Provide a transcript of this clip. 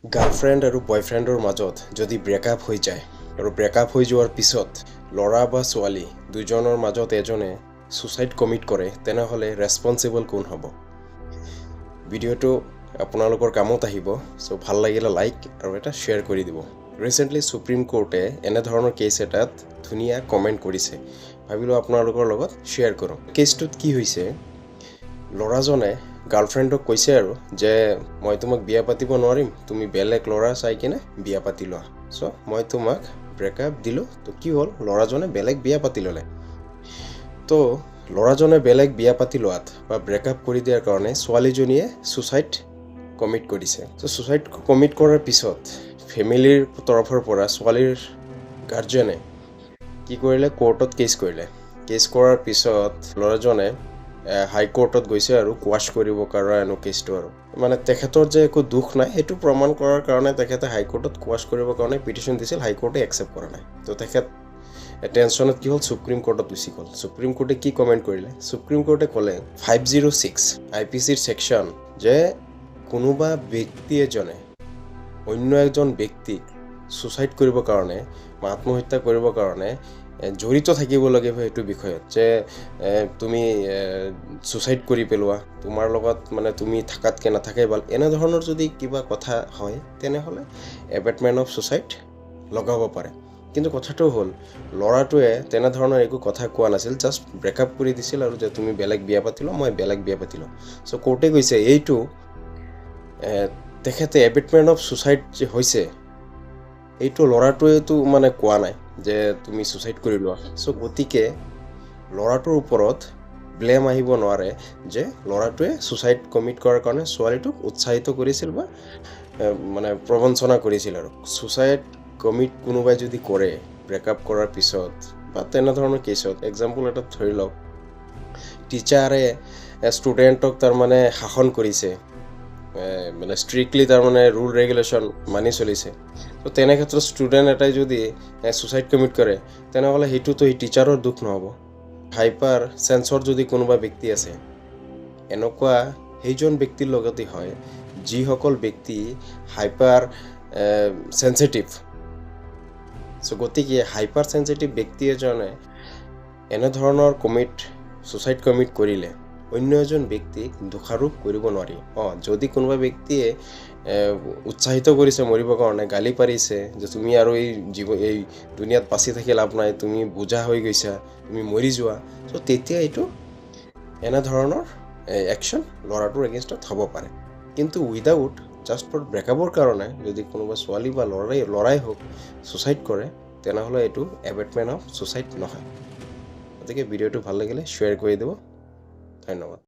Girlfriend আৰু বয়ফ্ৰেণ্ডৰ মাজত যদি ব্ৰেকআপ হৈ যায় আৰু ব্ৰেকআপ হৈ যোৱাৰ পিছত ল'ৰা বা ছোৱালী দুজনৰ মাজত এজনে ছুচাইড কমিট কৰে তেনেহ'লে ৰেছপনচিবল কোন হ'ব? ভিডিঅ'টো আপোনালোকৰ কামত আহিব, চ' ভাল লাগিলে লাইক আৰু এটা শ্বেয়াৰ কৰি দিব। ৰিচেণ্টলি সুপ্ৰিম কোৰ্টে এনেধৰণৰ কেছ এটাত ধুনীয়া কমেণ্ট কৰিছে, ভাবিলোঁ আপোনালোকৰ লগত শ্বেয়াৰ কৰোঁ। কেছটোত কি হৈছে, ল'ৰাজনে গাৰ্লফ্ৰেণ্ডক কৈছে আৰু যে মই তোমাক বিয়া পাতিব নোৱাৰিম, তুমি বেলেগ ল'ৰা চাই কিনে বিয়া পাতি লোৱা। চ' মই তোমাক ব্ৰেকআপ দিলোঁ। তো কি হ'ল, ল'ৰাজনে বেলেগ বিয়া পাতি ল'লে। তো ল'ৰাজনে বেলেগ বিয়া পাতি লোৱাত বা ব্ৰেকআপ কৰি দিয়াৰ কাৰণে ছোৱালীজনীয়ে ছুচাইড কমিট কৰিছে। চ' ছুচাইড কমিট কৰাৰ পিছত ফেমিলিৰ তৰফৰ পৰা ছোৱালীৰ গাৰ্জেনে কি কৰিলে, কোৰ্টত কেছ কৰিলে। কেছ কৰাৰ পিছত ল'ৰাজনে হাইকোৰ্টত গৈছে আৰু কোৱাছ কৰিবৰ কাৰণে কেছটো আৰু মানে তেখেতৰ যে একো দুখ নাই সেইটো প্ৰমাণ কৰাৰ কাৰণে তেখেতে হাইকোৰ্টত কোৱাছ কৰিবৰ কাৰণে পিটিশ্যন দিছিল, হাইকোৰ্টে একচেপ্ট কৰা নাই। তো তেখেত টেনশ্যনত কি হ'ল, সুপ্ৰিম কোৰ্টত গুচি গ'ল। সুপ্ৰিম কোৰ্টে কি কমেণ্ট কৰিলে, সুপ্ৰিম কোৰ্টে ক'লে 506 IPCৰ ছেকশ্যন যে কোনোবা ব্যক্তি এজনে অন্য এজন ব্যক্তিক ছুচাইড কৰিবৰ কাৰণে বা আত্মহত্যা কৰিবৰ কাৰণে জড়িত থাকিব লাগিব সেইটো বিষয়ত, যে তুমি ছুচাইড কৰি পেলোৱা, তোমাৰ লগত মানে তুমি থাকাতকৈ নাথাকাই ভাল, এনেধৰণৰ যদি কিবা কথা হয় তেনেহ'লে এবেটমেণ্ট অফ ছুচাইড লগাব পাৰে। কিন্তু কথাটো হ'ল, ল'ৰাটোৱে তেনেধৰণৰ একো কথা কোৱা নাছিল, জাষ্ট ব্ৰেকআপ কৰি দিছিল আৰু যে তুমি বেলেগ বিয়া পাতিলোঁ, মই বেলেগ বিয়া পাতিলোঁ। চ' কোৰ্টে কৈছে এইটো তেখেতে এবেটমেণ্ট অফ ছুচাইড যে হৈছে এইটো ল'ৰাটোৱেতো মানে কোৱা নাই যে তুমি ছুচাইড কৰি লোৱা। চ' গতিকে ল'ৰাটোৰ ওপৰত ব্লেম আহিব নোৱাৰে যে ল'ৰাটোৱে ছুচাইড কমিট কৰাৰ কাৰণে ছোৱালীটোক উৎসাহিত কৰিছিল বা মানে প্ৰবঞ্চনা কৰিছিল। আৰু ছুচাইড কমিট কোনোবাই যদি কৰে ব্ৰেকআপ কৰাৰ পিছত বা তেনেধৰণৰ কেছত, এক্সাম্পল এটা ধৰি লওক, টিচাৰে ষ্টুডেণ্টক তাৰমানে শাসন কৰিছে, মানে ষ্ট্ৰিক্টলি তাৰমানে ৰুল ৰেগুলেশ্যন মানি চলিছে। তো তেনে ক্ষেত্ৰত ষ্টুডেণ্ট এটাই যদি ছুচাইড কমিট কৰে তেনেহ'লে সেইটোতো সেই টিচাৰৰ দুখ নহ'ব। হাইপাৰ চেন্সৰ যদি কোনোবা ব্যক্তি আছে, এনেকুৱা সেইজন ব্যক্তিৰ লগতে হয় যিসকল ব্যক্তি হাইপাৰ চেন্সিটিভ। চ' গতিকে হাইপাৰ চেন্সিটিভ ব্যক্তি এজনে এনেধৰণৰ ছুচাইড কমিট কৰিলে অন্য এজন ব্যক্তিক দোষাৰোপ কৰিব নোৱাৰি। যদি কোনোবা ব্যক্তিয়ে উৎসাহিত কৰিছে মৰিবৰ কাৰণে, গালি পাৰিছে যে তুমি আৰু এই দুনিয়াত বাচি থাকি লাভ নাই, তুমি বোজা হৈ গৈছা, তুমি মৰি যোৱা, চ' তেতিয়া এইটো এনেধৰণৰ একশ্যন ল'ৰাটোৰ এগেইনষ্টত হ'ব পাৰে। কিন্তু উইদাউট জাষ্ট ফৰ ব্ৰেকআপৰ কাৰণে যদি কোনোবা ছোৱালী বা ল'ৰাই হওক ছুচাইড কৰে তেনেহ'লে এইটো এবেটমেণ্ট অফ ছুচাইড নহয়। গতিকে ভিডিঅ'টো ভাল লাগিলে শ্বেয়াৰ কৰি দিব। ধন্যবাদ।